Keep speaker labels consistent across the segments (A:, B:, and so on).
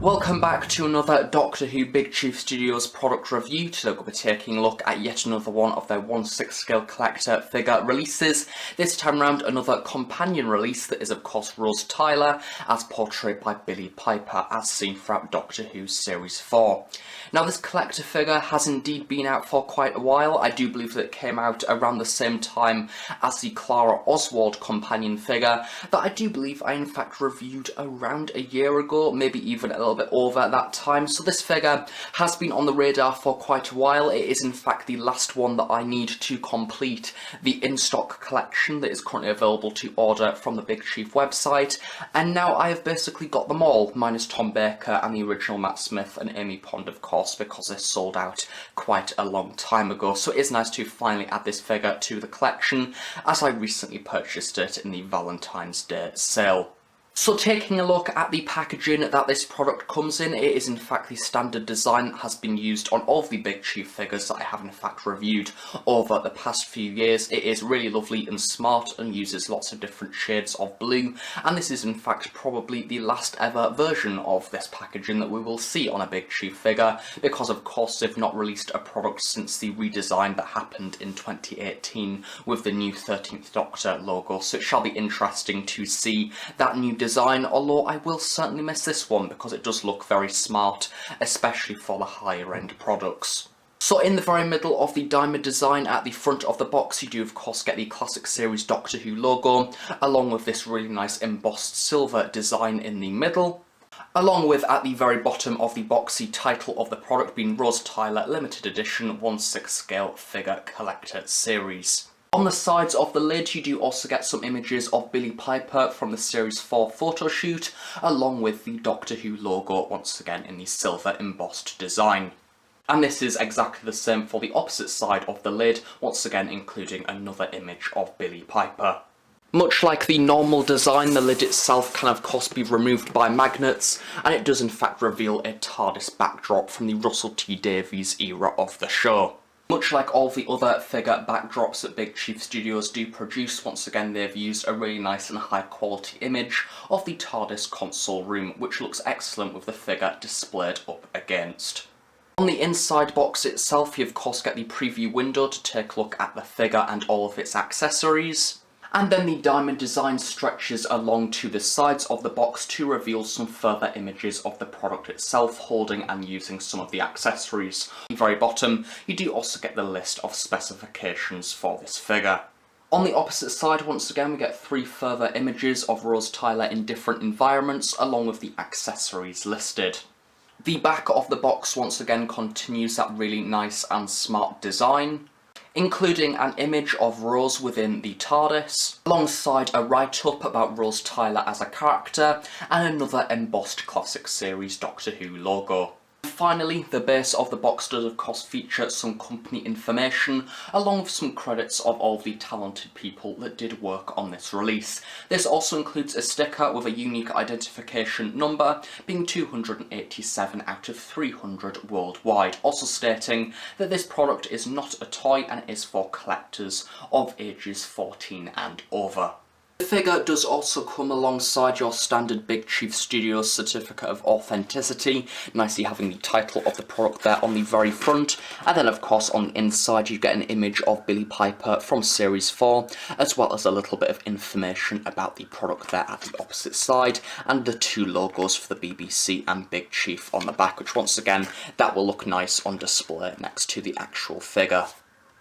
A: Welcome back to another Doctor Who Big Chief Studios product review. Today we'll be taking a look at yet another one of their 1/6 scale collector figure releases. This time round another companion release that is of course Rose Tyler, as portrayed by Billie Piper, as seen throughout Doctor Who Series 4. Now this collector figure has indeed been out for quite a while. I do believe that it came out around the same time as the Clara Oswald companion figure that I do believe I in fact reviewed around a year ago, maybe even a little bit over at that time. So this figure has been on the radar for quite a while. It is in fact the last one that I need to complete the in-stock collection that is currently available to order from the Big Chief website, and now I have basically got them all, minus Tom Baker and the original Matt Smith and Amy Pond of course, because they sold out quite a long time ago. So it is nice to finally add this figure to the collection, as I recently purchased it in the Valentine's Day sale. So taking a look at the packaging that this product comes in, it is in fact the standard design that has been used on all of the Big Chief figures that I have in fact reviewed over the past few years. It is really lovely and smart and uses lots of different shades of blue, and this is in fact probably the last ever version of this packaging that we will see on a Big Chief figure, because of course they've not released a product since the redesign that happened in 2018 with the new 13th Doctor logo. So it shall be interesting to see that new design, although I will certainly miss this one because it does look very smart, especially for the higher end products. So in the very middle of the diamond design at the front of the box, you do of course get the classic series Doctor Who logo, along with this really nice embossed silver design in the middle, along with at the very bottom of the box the title of the product being Rose Tyler Limited Edition 1/6 scale figure collector series. On the sides of the lid you do also get some images of Billie Piper from the Series 4 photo shoot, along with the Doctor Who logo once again in the silver embossed design. And this is exactly the same for the opposite side of the lid, once again including another image of Billie Piper. Much like the normal design, the lid itself can of course be removed by magnets, and it does in fact reveal a TARDIS backdrop from the Russell T Davies era of the show. Much like all the other figure backdrops that Big Chief Studios do produce, once again they've used a really nice and high quality image of the TARDIS console room, which looks excellent with the figure displayed up against. On the inside box itself you of course get the preview window to take a look at the figure and all of its accessories. And then the diamond design stretches along to the sides of the box to reveal some further images of the product itself, holding and using some of the accessories. At the very bottom, you do also get the list of specifications for this figure. On the opposite side, once again, we get 3 further images of Rose Tyler in different environments, along with the accessories listed. The back of the box once again continues that really nice and smart design, including an image of Rose within the TARDIS, alongside a write-up about Rose Tyler as a character, and another embossed classic series Doctor Who logo. Finally, the base of the box does of course feature some company information, along with some credits of all the talented people that did work on this release. This also includes a sticker with a unique identification number, being 287 out of 300 worldwide, also stating that this product is not a toy and is for collectors of ages 14 and over. The figure does also come alongside your standard Big Chief Studios certificate of authenticity, nicely having the title of the product there on the very front, and then of course on the inside you get an image of Billie Piper from Series 4, as well as a little bit of information about the product there at the opposite side, and the 2 logos for the BBC and Big Chief on the back, which once again, that will look nice on display next to the actual figure.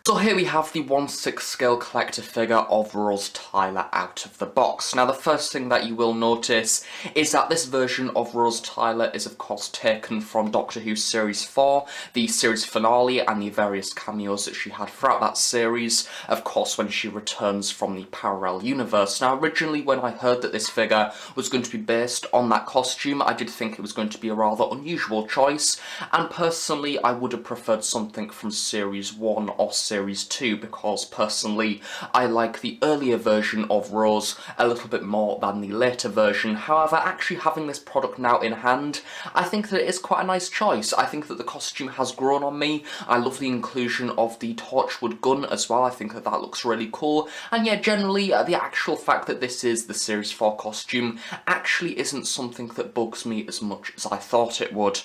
A: So here we have the 1/6 scale collector figure of Rose Tyler out of the box. Now the first thing that you will notice is that this version of Rose Tyler is of course taken from Doctor Who Series 4, the series finale, and the various cameos that she had throughout that series, of course when she returns from the parallel universe. Now originally when I heard that this figure was going to be based on that costume, I did think it was going to be a rather unusual choice, and personally I would have preferred something from Series 1 or Series Series 2 because personally I like the earlier version of Rose a little bit more than the later version. However, actually having this product now in hand, I think that it is quite a nice choice. I think that the costume has grown on me. I love the inclusion of the Torchwood gun as well. I think that that looks really cool. And yeah, generally the actual fact that this is the Series 4 costume actually isn't something that bugs me as much as I thought it would.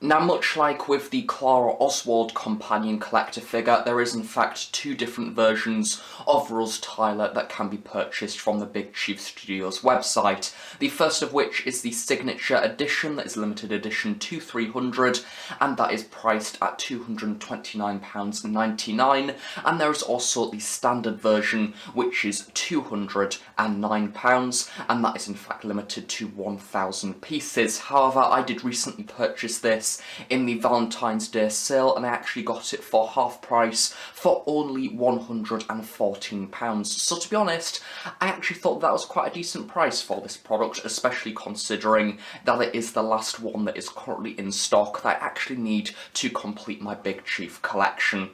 A: Now, much like with the Clara Oswald companion collector figure, there is in fact two different versions of Rose Tyler that can be purchased from the Big Chief Studios website. The first of which is the Signature Edition, that is limited edition to 300, and that is priced at £229.99, and there is also the standard version, which is £209, and that is in fact limited to 1,000 pieces. However, I did recently purchase this in the Valentine's Day sale, and I actually got it for half price for only £114. So to be honest, I actually thought that was quite a decent price for this product, especially considering that it is the last one that is currently in stock that I actually need to complete my Big Chief collection.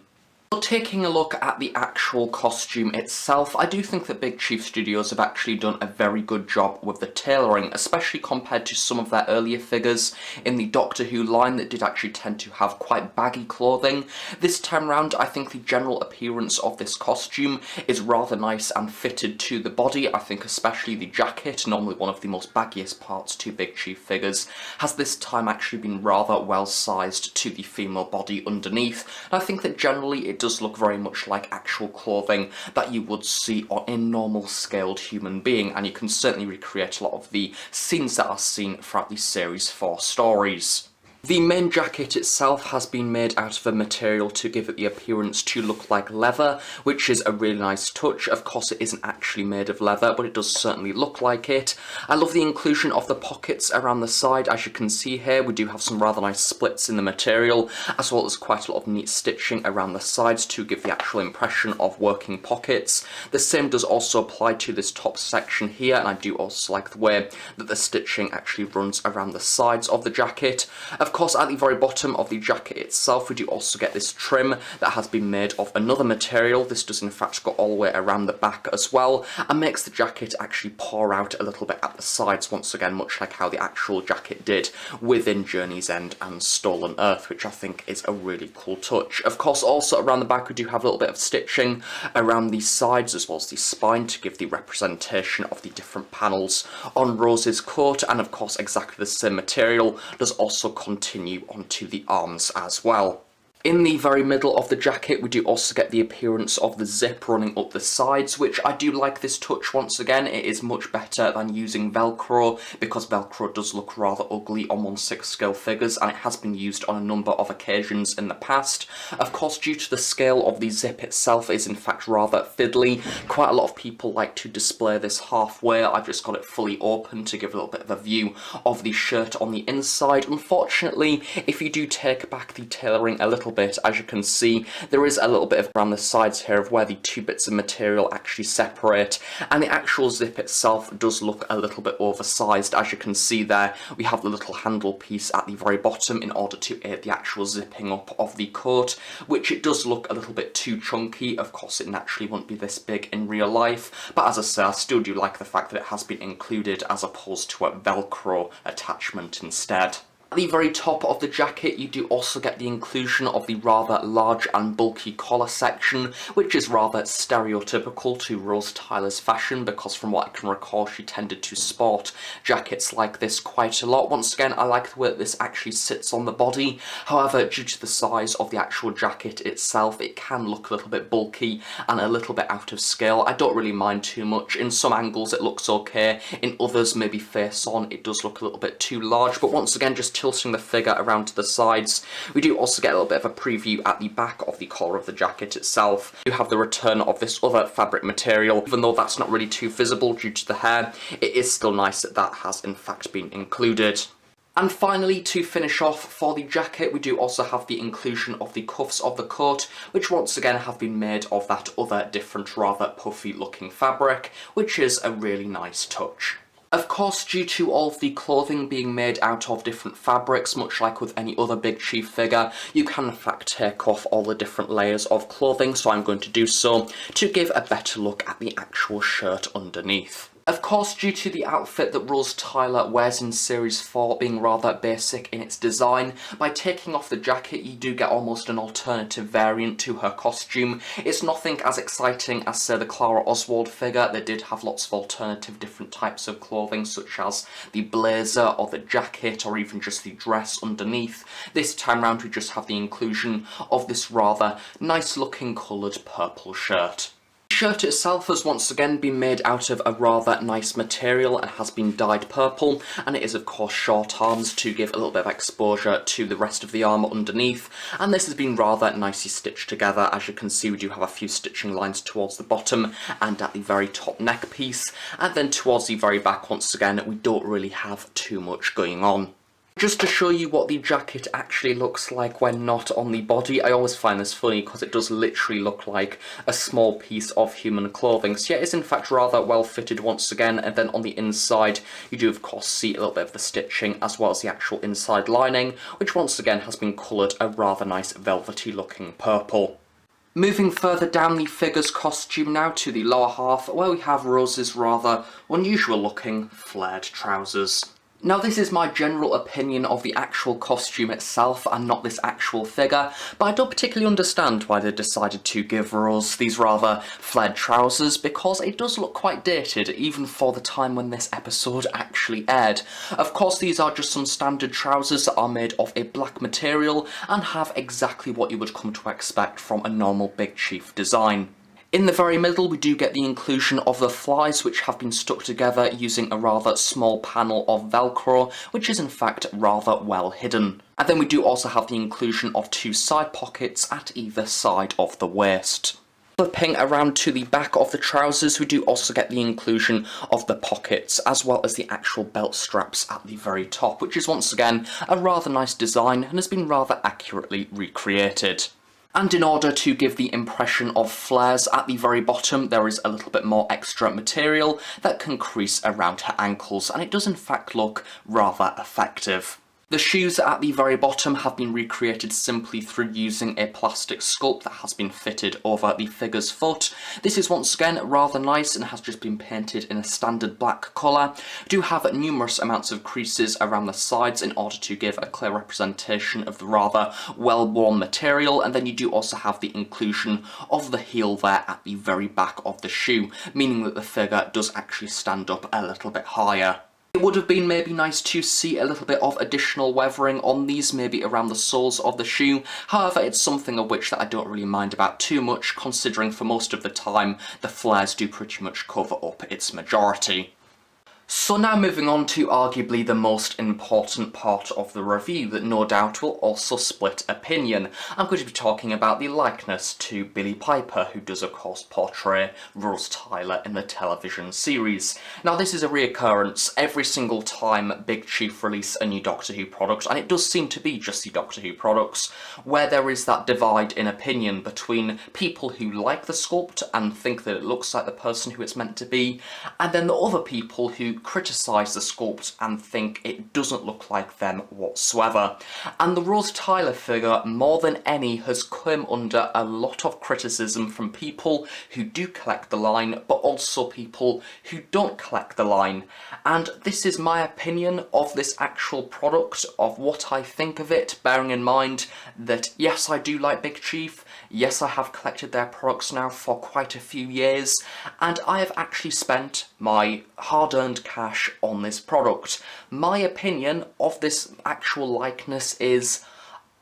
A: But taking a look at the actual costume itself, I do think that Big Chief Studios have actually done a very good job with the tailoring, especially compared to some of their earlier figures in the Doctor Who line that did actually tend to have quite baggy clothing. This time round, I think the general appearance of this costume is rather nice and fitted to the body. I think especially the jacket, normally one of the most baggiest parts to Big Chief figures, has this time actually been rather well sized to the female body underneath. And I think that generally it does look very much like actual clothing that you would see on a normal scaled human being, and you can certainly recreate a lot of the scenes that are seen throughout the Series 4 stories. The main jacket itself has been made out of a material to give it the appearance to look like leather, which is a really nice touch. Of course, it isn't actually made of leather, but it does certainly look like it. I love the inclusion of the pockets around the side. As you can see here, we do have some rather nice splits in the material, as well as quite a lot of neat stitching around the sides to give the actual impression of working pockets. The same does also apply to this top section here, and I do also like the way that the stitching actually runs around the sides of the jacket. Of course, at the very bottom of the jacket itself, we do also get this trim that has been made of another material. This does in fact go all the way around the back as well, and makes the jacket actually pour out a little bit at the sides, once again, much like how the actual jacket did within Journey's End and Stolen Earth, which I think is a really cool touch. Of course, also around the back, we do have a little bit of stitching around the sides as well as the spine to give the representation of the different panels on Rose's coat, and of course, exactly the same material does also continue onto the arms as well. In the very middle of the jacket, we do also get the appearance of the zip running up the sides, which I do like this touch once again. It is much better than using Velcro, because Velcro does look rather ugly on 1/6 scale figures, and it has been used on a number of occasions in the past. Of course, due to the scale of the zip itself is in fact rather fiddly, quite a lot of people like to display this halfway. I've just got it fully open to give a little bit of a view of the shirt on the inside. Unfortunately, if you do take back the tailoring a little bit, as you can see, there is a little bit of around the sides here of where the two bits of material actually separate, and the actual zip itself does look a little bit oversized. As you can see there, we have the little handle piece at the very bottom in order to aid the actual zipping up of the coat, which it does look a little bit too chunky. Of course, it naturally wouldn't be this big in real life, but as I say, I still do like the fact that it has been included as opposed to a Velcro attachment instead. At the very top of the jacket, you do also get the inclusion of the rather large and bulky collar section, which is rather stereotypical to Rose Tyler's fashion, because from what I can recall, she tended to sport jackets like this quite a lot. Once again, I like the way that this actually sits on the body. However, due to the size of the actual jacket itself, it can look a little bit bulky and a little bit out of scale. I don't really mind too much. In some angles, it looks okay. In others, maybe face on, it does look a little bit too large. But once again, just tilting the figure around to the sides, we do also get a little bit of a preview at the back of the collar of the jacket itself. You have the return of this other fabric material. Even though that's not really too visible due to the hair, it is still nice that that has in fact been included. And finally, to finish off for the jacket, we do also have the inclusion of the cuffs of the coat, which once again have been made of that other different, rather puffy looking fabric, which is a really nice touch. Of course, due to all of the clothing being made out of different fabrics, much like with any other Big Chief figure, you can in fact take off all the different layers of clothing, so I'm going to do so to give a better look at the actual shirt underneath. Of course, due to the outfit that Rose Tyler wears in Series 4 being rather basic in its design, by taking off the jacket you do get almost an alternative variant to her costume. It's nothing as exciting as, say, the Clara Oswald figure. They did have lots of alternative different types of clothing, such as the blazer or the jacket or even just the dress underneath. This time round we just have the inclusion of this rather nice looking coloured purple shirt. The shirt itself has once again been made out of a rather nice material and has been dyed purple, and it is of course short arms to give a little bit of exposure to the rest of the armour underneath, and this has been rather nicely stitched together. As you can see, we do have a few stitching lines towards the bottom and at the very top neck piece, and then towards the very back once again we don't really have too much going on. Just to show you what the jacket actually looks like when not on the body, I always find this funny because it does literally look like a small piece of human clothing. So yeah, it's in fact rather well fitted once again, and then on the inside you do of course see a little bit of the stitching as well as the actual inside lining, which once again has been coloured a rather nice velvety looking purple. Moving further down the figure's costume now to the lower half, where we have Rose's rather unusual looking flared trousers. Now this is my general opinion of the actual costume itself and not this actual figure, but I don't particularly understand why they decided to give Rose these rather flared trousers, because it does look quite dated even for the time when this episode actually aired. Of course, these are just some standard trousers that are made of a black material and have exactly what you would come to expect from a normal Big Chief design. In the very middle we do get the inclusion of the flies, which have been stuck together using a rather small panel of Velcro, which is in fact rather well hidden. And then we do also have the inclusion of two side pockets at either side of the waist. Flipping around to the back of the trousers, we do also get the inclusion of the pockets as well as the actual belt straps at the very top, which is once again a rather nice design and has been rather accurately recreated. And in order to give the impression of flares at the very bottom, there is a little bit more extra material that can crease around her ankles, and it does in fact look rather effective. The shoes at the very bottom have been recreated simply through using a plastic sculpt that has been fitted over the figure's foot. This is once again rather nice and has just been painted in a standard black colour. We do have numerous amounts of creases around the sides in order to give a clear representation of the rather well-worn material, and then you do also have the inclusion of the heel there at the very back of the shoe, meaning that the figure does actually stand up a little bit higher. It would have been maybe nice to see a little bit of additional weathering on these, maybe around the soles of the shoe. However, it's something of which that I don't really mind about too much, considering for most of the time the flares do pretty much cover up its majority. So now moving on to arguably the most important part of the review that no doubt will also split opinion. I'm going to be talking about the likeness to Billie Piper, who does of course portray Rose Tyler in the television series. Now this is a reoccurrence every single time Big Chief release a new Doctor Who product, and it does seem to be just the Doctor Who products, where there is that divide in opinion between people who like the sculpt and think that it looks like the person who it's meant to be, and then the other people who criticise the sculpt and think it doesn't look like them whatsoever. And the Rose Tyler figure, more than any, has come under a lot of criticism from people who do collect the line, but also people who don't collect the line. And this is my opinion of this actual product, of what I think of it, bearing in mind that yes, I do like Big Chief, yes, I have collected their products now for quite a few years, and I have actually spent my hard-earned cash on this product. My opinion of this actual likeness is,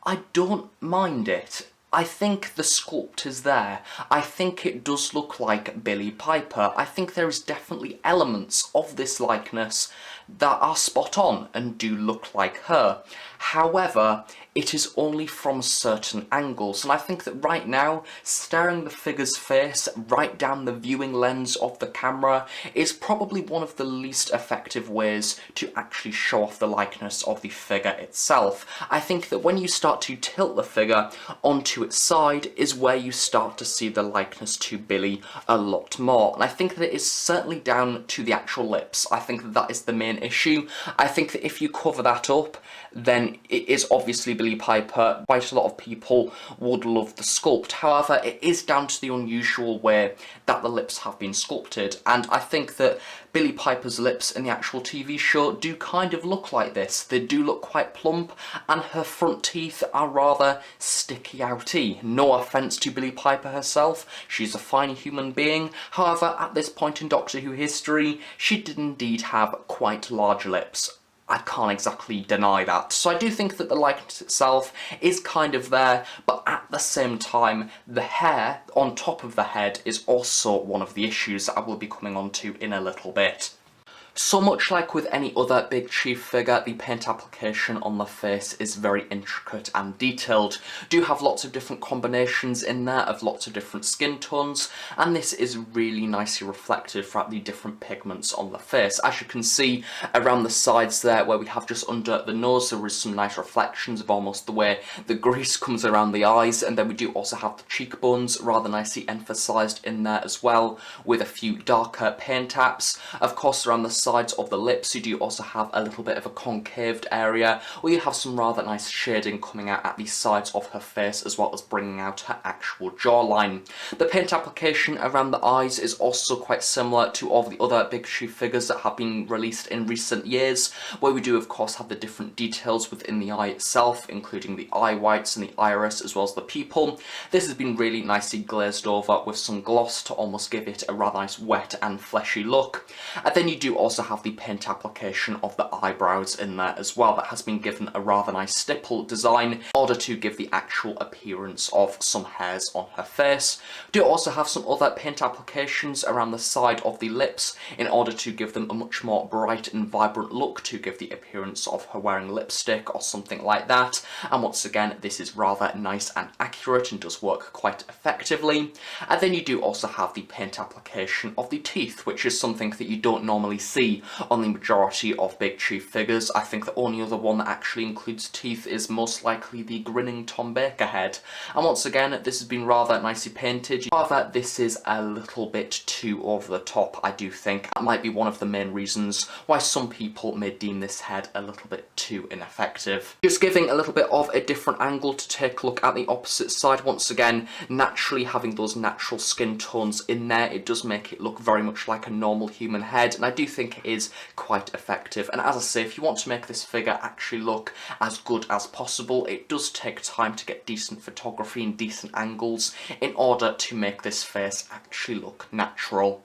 A: I don't mind it. I think the sculpt is there. I think it does look like Billie Piper. I think there is definitely elements of this likeness that are spot on and do look like her. However, it is only from certain angles, and I think that right now, staring the figure's face right down the viewing lens of the camera is probably one of the least effective ways to actually show off the likeness of the figure itself. I think that when you start to tilt the figure onto its side is where you start to see the likeness to Billie a lot more, and I think that it is certainly down to the actual lips. I think that that is the main issue. I think that if you cover that up, then it is obviously Billie Piper. Quite a lot of people would love the sculpt. However, it is down to the unusual way that the lips have been sculpted, and I think that Billie Piper's lips in the actual TV show do kind of look like this. They do look quite plump, and her front teeth are rather sticky-outy. No offence to Billie Piper herself, she's a fine human being. However, at this point in Doctor Who history, she did indeed have quite large lips. I can't exactly deny that. So I do think that the likeness itself is kind of there, but at the same time, the hair on top of the head is also one of the issues that I will be coming on to in a little bit. So much like with any other Big Chief figure, the paint application on the face is very intricate and detailed. Do have lots of different combinations in there of lots of different skin tones, and this is really nicely reflected throughout the different pigments on the face. As you can see around the sides there, where we have just under the nose, there is some nice reflections of almost the way the grease comes around the eyes, and then we do also have the cheekbones rather nicely emphasised in there as well, with a few darker paint apps. Of course, around the sides of the lips you do also have a little bit of a concaved area where you have some rather nice shading coming out at the sides of her face, as well as bringing out her actual jawline. The paint application around the eyes is also quite similar to all the other Big Chief figures that have been released in recent years, where we do of course have the different details within the eye itself, including the eye whites and the iris as well as the pupil. This has been really nicely glazed over with some gloss to almost give it a rather nice wet and fleshy look. And then you do also have the paint application of the eyebrows in there as well, that has been given a rather nice stipple design in order to give the actual appearance of some hairs on her face. We do also have some other paint applications around the side of the lips in order to give them a much more bright and vibrant look, to give the appearance of her wearing lipstick or something like that. And once again, this is rather nice and accurate and does work quite effectively. And then you do also have the paint application of the teeth, which is something that you don't normally see on the majority of Big Chief figures. I think the only other one that actually includes teeth is most likely the grinning Tom Baker head. And once again, this has been rather nicely painted. However, this is a little bit too over the top, I do think. That might be one of the main reasons why some people may deem this head a little bit too ineffective. Just giving a little bit of a different angle to take a look at the opposite side. Once again, naturally having those natural skin tones in there, it does make it look very much like a normal human head, and I do think it is quite effective. And as I say, if you want to make this figure actually look as good as possible, it does take time to get decent photography and decent angles in order to make this face actually look natural.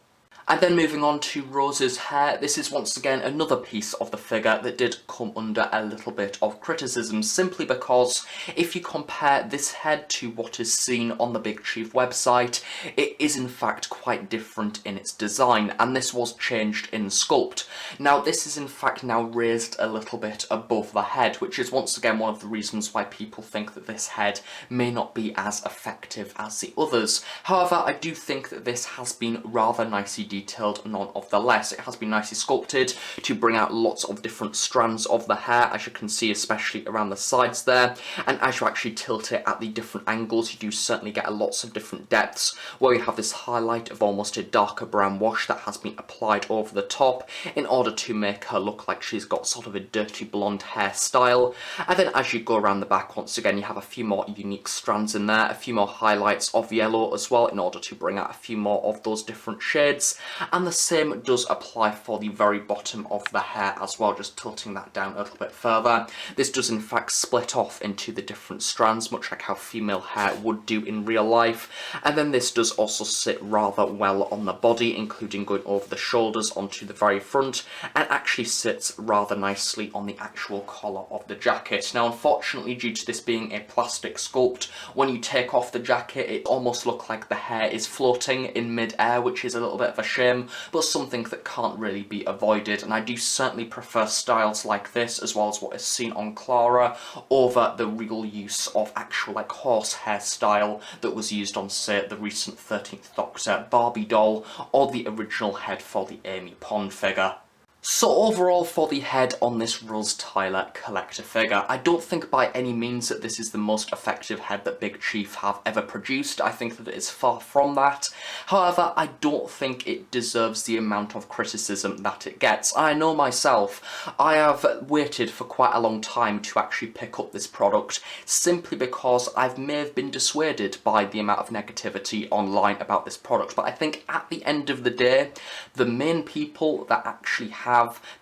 A: And then moving on to Rose's hair, this is once again another piece of the figure that did come under a little bit of criticism, simply because if you compare this head to what is seen on the Big Chief website, it is in fact quite different in its design, and this was changed in sculpt. Now this is in fact now raised a little bit above the head, which is once again one of the reasons why people think that this head may not be as effective as the others. However, I do think that this has been rather nicely detailed nonetheless. It has been nicely sculpted to bring out lots of different strands of the hair, as you can see, especially around the sides there, and as you actually tilt it at the different angles, you do certainly get lots of different depths, where you have this highlight of almost a darker brown wash that has been applied over the top in order to make her look like she's got sort of a dirty blonde hairstyle. And then as you go around the back, once again you have a few more unique strands in there, a few more highlights of yellow as well, in order to bring out a few more of those different shades. And the same does apply for the very bottom of the hair as well, just tilting that down a little bit further. This does in fact split off into the different strands, much like how female hair would do in real life. And then this does also sit rather well on the body, including going over the shoulders onto the very front, and actually sits rather nicely on the actual collar of the jacket. Now unfortunately, due to this being a plastic sculpt, when you take off the jacket it almost looks like the hair is floating in mid-air, which is a little bit of a shame, but something that can't really be avoided, and I do certainly prefer styles like this, as well as what is seen on Clara, over the real use of actual like horsehair style that was used on, say, the recent 13th Doctor Barbie doll, or the original head for the Amy Pond figure. So overall, for the head on this Rose Tyler collector figure, I don't think by any means that this is the most effective head that Big Chief have ever produced. I think that it is far from that. However, I don't think it deserves the amount of criticism that it gets. I know myself, I have waited for quite a long time to actually pick up this product, simply because I may have been dissuaded by the amount of negativity online about this product. But I think at the end of the day, the main people that actually have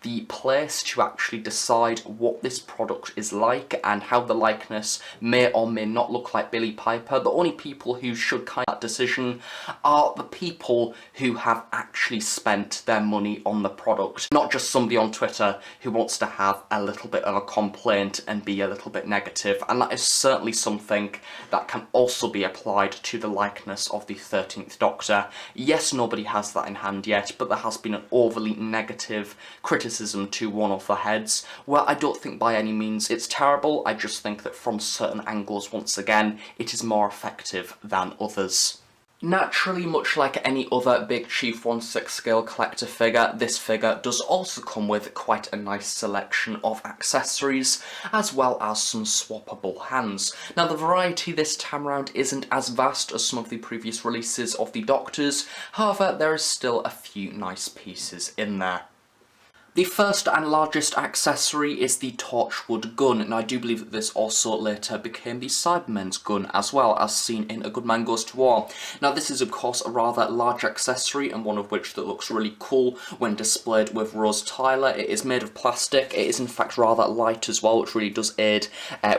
A: the place to actually decide what this product is like and how the likeness may or may not look like Billie Piper, the only people who should kind of that decision are the people who have actually spent their money on the product, not just somebody on Twitter who wants to have a little bit of a complaint and be a little bit negative. And that is certainly something that can also be applied to the likeness of the 13th Doctor. Yes, nobody has that in hand yet, but there has been an overly negative criticism to one of the heads, where I don't think by any means it's terrible. I just think that from certain angles, once again, it is more effective than others. Naturally, much like any other Big Chief 1/6 scale collector figure, this figure does also come with quite a nice selection of accessories, as well as some swappable hands. Now, the variety this time around isn't as vast as some of the previous releases of the Doctors, however, there is still a few nice pieces in there. The first and largest accessory is the Torchwood gun, and I do believe that this also later became the Cybermen's gun as well, as seen in A Good Man Goes to War. Now this is of course a rather large accessory, and one of which that looks really cool when displayed with Rose Tyler. It is made of plastic, it is in fact rather light as well, which really does aid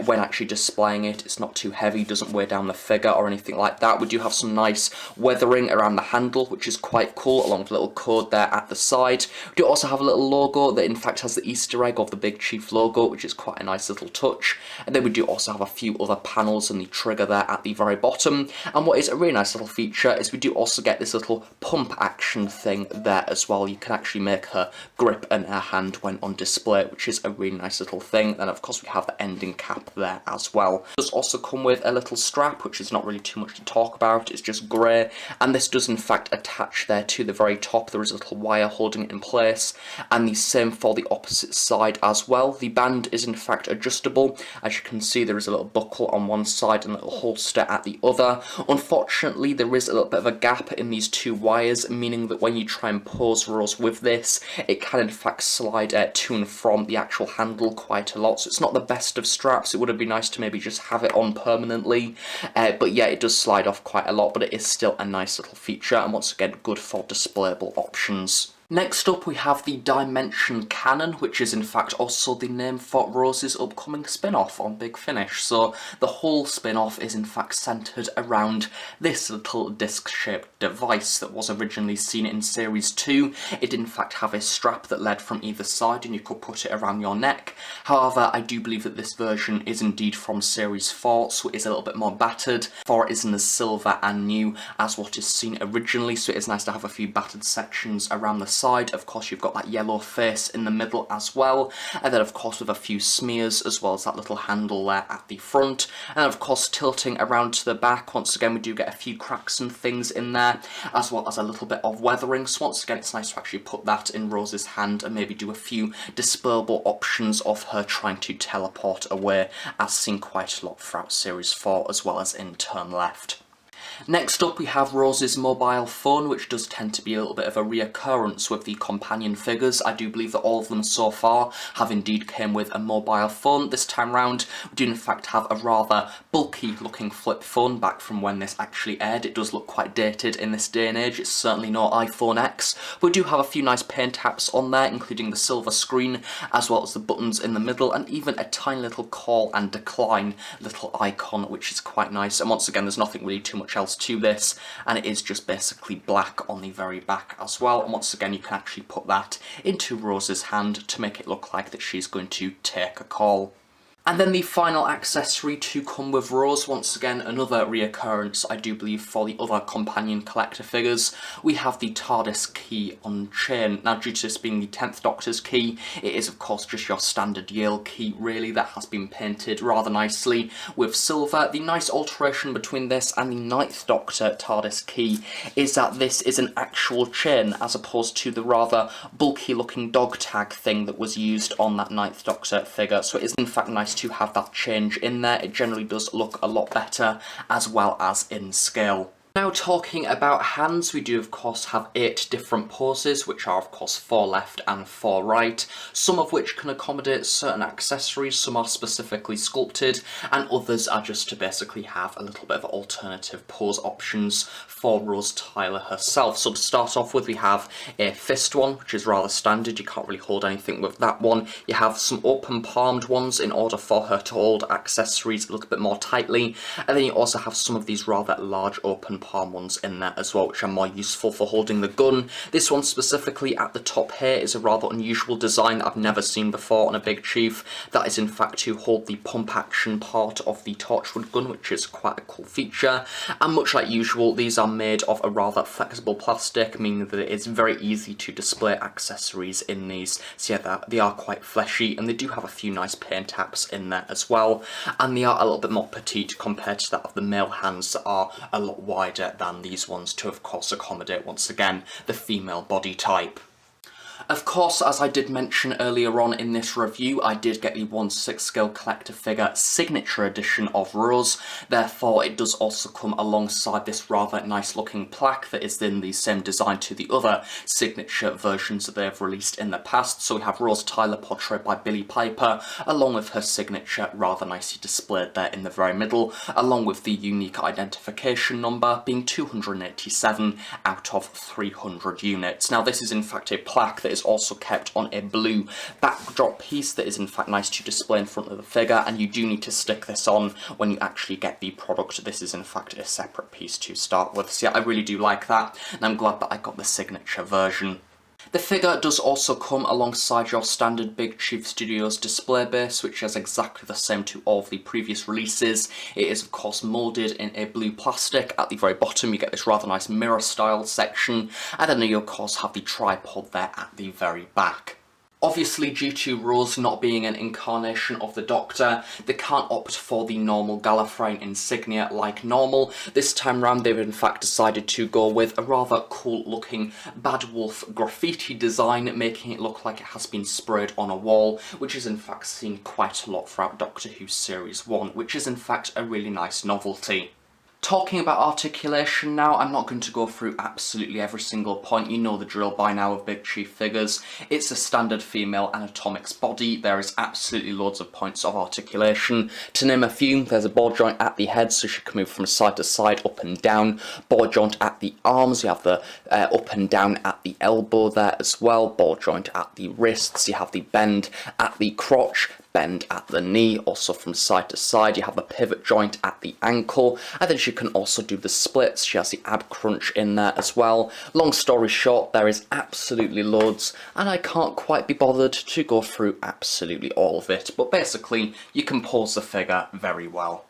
A: when actually displaying it. It's not too heavy, doesn't weigh down the figure or anything like that. We do have some nice weathering around the handle, which is quite cool, along with a little code there at the side. We do also have a little logo that in fact has the Easter egg of the Big Chief logo, which is quite a nice little touch. And then we do also have a few other panels and the trigger there at the very bottom. And what is a really nice little feature is we do also get this little pump action thing there as well. You can actually make her grip and her hand when on display, which is a really nice little thing. And of course we have the ending cap there as well. It does also come with a little strap, which is not really too much to talk about. It's just grey, and this does in fact attach there to the very top. There is a little wire holding it in place, and the same for the opposite side as well. The band is in fact adjustable. As you can see, there is a little buckle on one side and a little holster at the other. Unfortunately, there is a little bit of a gap in these two wires, meaning that when you try and pose Rose with this, it can in fact slide to and from the actual handle quite a lot. So it's not the best of straps. It would have been nice to maybe just have it on permanently, but yeah, it does slide off quite a lot, but it is still a nice little feature, and once again good for displayable options. Next up we have the Dimension Cannon, which is in fact also the name for Rose's upcoming spin-off on Big Finish. So the whole spin-off is in fact centred around this little disc-shaped device that was originally seen in Series 2. It did in fact have a strap that led from either side and you could put it around your neck. However, I do believe that this version is indeed from Series 4, so it is a little bit more battered, for it isn't as silver and new as what is seen originally, so it is nice to have a few battered sections around the side. Of course you've got that yellow face in the middle as well, and then of course with a few smears, as well as that little handle there at the front, and of course tilting around to the back. Once again we do get a few cracks and things in there, as well as a little bit of weathering, so once again it's nice to actually put that in Rose's hand and maybe do a few displayable options of her trying to teleport away, as seen quite a lot throughout Series 4 as well as in Turn Left. Next up we have Rose's mobile phone, which does tend to be a little bit of a reoccurrence with the companion figures. I do believe that all of them so far have indeed came with a mobile phone. This time round we do in fact have a rather bulky looking flip phone back from when this actually aired. It does look quite dated in this day and age. It's certainly no iPhone X. But we do have a few nice paint apps on there, including the silver screen, as well as the buttons in the middle, and even a tiny little call and decline little icon, which is quite nice. And once again there's nothing really too much else to this, and it is just basically black on the very back as well. And once again you can actually put that into Rose's hand to make it look like that she's going to take a call. And then the final accessory to come with Rose, once again another reoccurrence I do believe for the other companion collector figures, we have the TARDIS key on chain. Now due to this being the 10th Doctor's key, it is of course just your standard Yale key really that has been painted rather nicely with silver. The nice alteration between this and the 9th Doctor TARDIS key is that this is an actual chain as opposed to the rather bulky looking dog tag thing that was used on that 9th Doctor figure, so it is in fact nice to have that change in there. It generally does look a lot better as well as in scale. Now talking about hands, we do of course have 8 different poses, which are of course 4 left and 4 right, some of which can accommodate certain accessories, some are specifically sculpted, and others are just to basically have a little bit of alternative pose options for Rose Tyler herself. So to start off with, we have a fist one, which is rather standard, you can't really hold anything with that one. You have some open palmed ones in order for her to hold accessories a little bit more tightly, and then you also have some of these rather large open palm ones in there as well, which are more useful for holding the gun. This one specifically at the top here is a rather unusual design I've never seen before on a Big Chief. That is in fact to hold the pump action part of the Torchwood gun, which is quite a cool feature. And much like usual, these are made of a rather flexible plastic, meaning that it is very easy to display accessories in these. So yeah, they are quite fleshy, and they do have a few nice paint taps in there as well. And they are a little bit more petite compared to that of the male hands that are a lot wider than these ones to of course accommodate once again the female body type. Of course, as I did mention earlier on in this review, I did get the 1/6 scale collector figure signature edition of Rose, therefore it does also come alongside this rather nice looking plaque that is in the same design to the other signature versions that they have released in the past. So we have Rose Tyler portrayed by Billie Piper, along with her signature rather nicely displayed there in the very middle, along with the unique identification number being 287 out of 300 units. Now this is in fact a plaque that is also kept on a blue backdrop piece that is in fact nice to display in front of the figure, and you do need to stick this on when you actually get the product. This is in fact a separate piece to start with, so yeah, I really do like that, and I'm glad that I got the signature version. The figure does also come alongside your standard Big Chief Studios display base, which is exactly the same to all of the previous releases. It is of course moulded in a blue plastic. At the very bottom you get this rather nice mirror style section, and then you of course have the tripod there at the very back. Obviously, due to Rose not being an incarnation of the Doctor, they can't opt for the normal Gallifreyan insignia like normal. This time round they've in fact decided to go with a rather cool looking Bad Wolf graffiti design, making it look like it has been sprayed on a wall, which is in fact seen quite a lot throughout Doctor Who Series 1, which is in fact a really nice novelty. Talking about articulation now, I'm not going to go through absolutely every single point. You know the drill by now of Big Chief figures. It's a standard female anatomic's body. There is absolutely loads of points of articulation. To name a few, there's a ball joint at the head, so she can move from side to side, up and down. Ball joint at the arms, you have the up and down at the elbow there as well. Ball joint at the wrists, you have the bend at the crotch, bend at the knee, also from side to side. You have the pivot joint at the ankle, and then she can also do the splits. She has the ab crunch in there as well. Long story short, there is absolutely loads, and I can't quite be bothered to go through absolutely all of it, but basically you can pose the figure very well.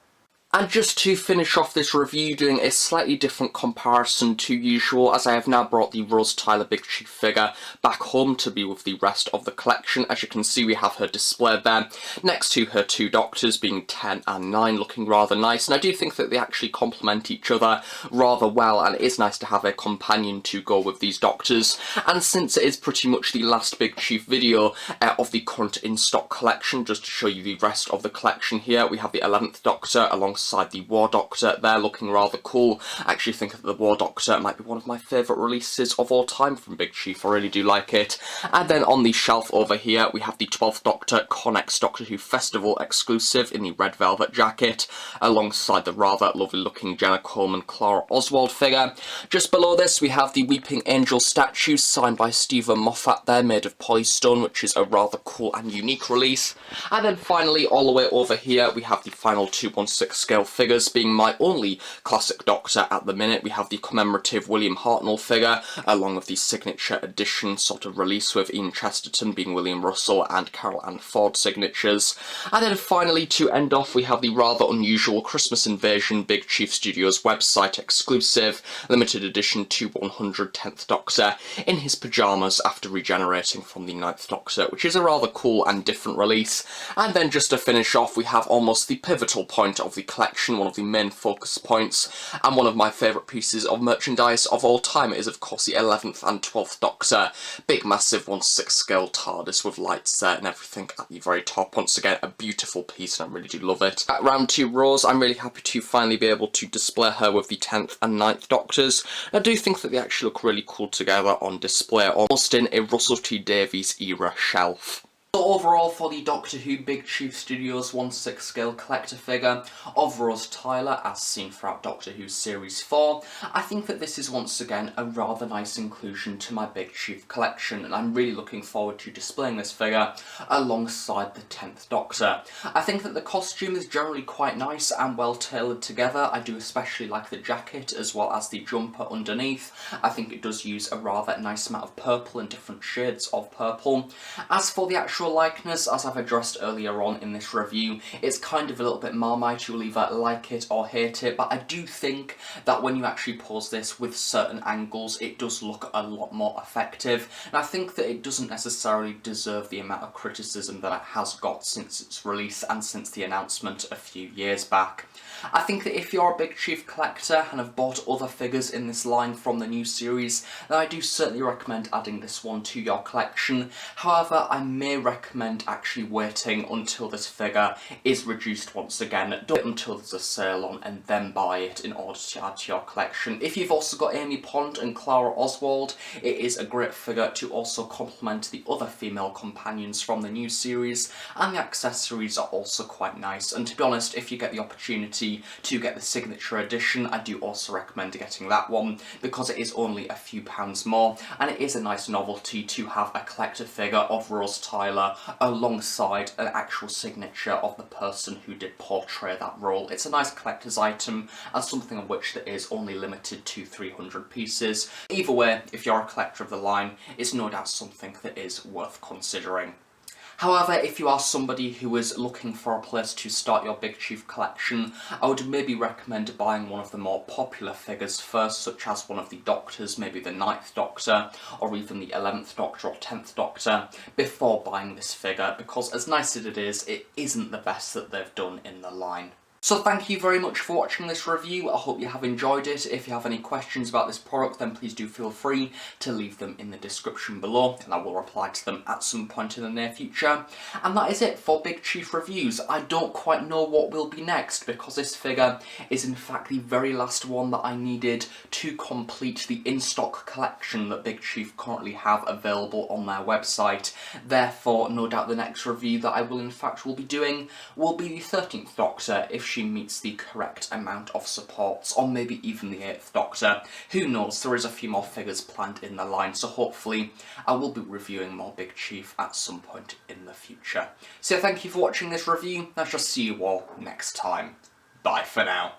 A: And just to finish off this review, doing a slightly different comparison to usual, as I have now brought the Rose Tyler Big Chief figure back home to be with the rest of the collection. As you can see, we have her displayed there next to her 2 Doctors, being 10 and 9, looking rather nice, and I do think that they actually complement each other rather well, and it is nice to have a companion to go with these Doctors. And since it is pretty much the last Big Chief video of the current in-stock collection, just to show you the rest of the collection here, we have the 11th Doctor alongside the War Doctor there, looking rather cool. I actually think that the War Doctor might be one of my favourite releases of all time from Big Chief. I really do like it. And then on the shelf over here we have the 12th Doctor Connex Doctor Who Festival exclusive in the red velvet jacket, alongside the rather lovely looking Jenna Coleman Clara Oswald figure. Just below this we have the Weeping Angel statue signed by Stephen Moffat there, made of polystone, which is a rather cool and unique release. And then finally all the way over here we have the final 2/16 scale figures, being my only classic Doctor at the minute. We have the commemorative William Hartnell figure, along with the signature edition sort of release with Ian Chesterton being William Russell and Carol Ann Ford signatures. And then finally, to end off, we have the rather unusual Christmas Invasion Big Chief Studios website exclusive limited edition 2/110th Doctor in his pyjamas after regenerating from the 9th Doctor, which is a rather cool and different release. And then just to finish off, we have almost the pivotal point of the collection, one of the main focus points, and one of my favourite pieces of merchandise of all time. It is of course the 11th and 12th Doctor, big massive 1/6 scale TARDIS with lights there and everything at the very top. Once again, a beautiful piece and I really do love it. At round 2 Rose, I'm really happy to finally be able to display her with the 10th and 9th Doctors. I do think that they actually look really cool together on display, almost in a Russell T Davies era shelf. So overall, for the Doctor Who Big Chief Studios 1/6 scale collector figure of Rose Tyler, as seen throughout Doctor Who Series 4, I think that this is once again a rather nice inclusion to my Big Chief collection, and I'm really looking forward to displaying this figure alongside the 10th Doctor. I think that the costume is generally quite nice and well tailored together. I do especially like the jacket as well as the jumper underneath. I think it does use a rather nice amount of purple and different shades of purple. As for the actual likeness, as I've addressed earlier on in this review, it's kind of a little bit Marmite. You'll either like it or hate it, but I do think that when you actually pose this with certain angles, it does look a lot more effective, and I think that it doesn't necessarily deserve the amount of criticism that it has got since its release and since the announcement a few years back. I think that if you're a Big Chief collector and have bought other figures in this line from the new series, then I do certainly recommend adding this one to your collection. However, I may recommend actually waiting until this figure is reduced once again. Don't wait until there's a sale on and then buy it in order to add to your collection. If you've also got Amy Pond and Clara Oswald, it is a great figure to also complement the other female companions from the new series, and the accessories are also quite nice. And to be honest, if you get the opportunity to get the signature edition, I do also recommend getting that one because it is only a few pounds more, and it is a nice novelty to have a collector figure of Rose Tyler alongside an actual signature of the person who did portray that role. It's a nice collector's item and something of which there is only limited to 300 pieces. Either way, if you're a collector of the line, it's no doubt something that is worth considering. However, if you are somebody who is looking for a place to start your Big Chief collection, I would maybe recommend buying one of the more popular figures first, such as one of the Doctors, maybe the 9th Doctor, or even the 11th Doctor or 10th Doctor, before buying this figure, because as nice as it is, it isn't the best that they've done in the line. So thank you very much for watching this review. I hope you have enjoyed it. If you have any questions about this product, then please do feel free to leave them in the description below, and I will reply to them at some point in the near future. And that is it for Big Chief reviews. I don't quite know what will be next, because this figure is in fact the very last one that I needed to complete the in-stock collection that Big Chief currently have available on their website. Therefore, no doubt the next review that I will be doing will be the 13th Doctor, if she meets the correct amount of supports, or maybe even the 8th Doctor. Who knows, there is a few more figures planned in the line, so hopefully I will be reviewing more Big Chief at some point in the future. So thank you for watching this review, I shall see you all next time. Bye for now.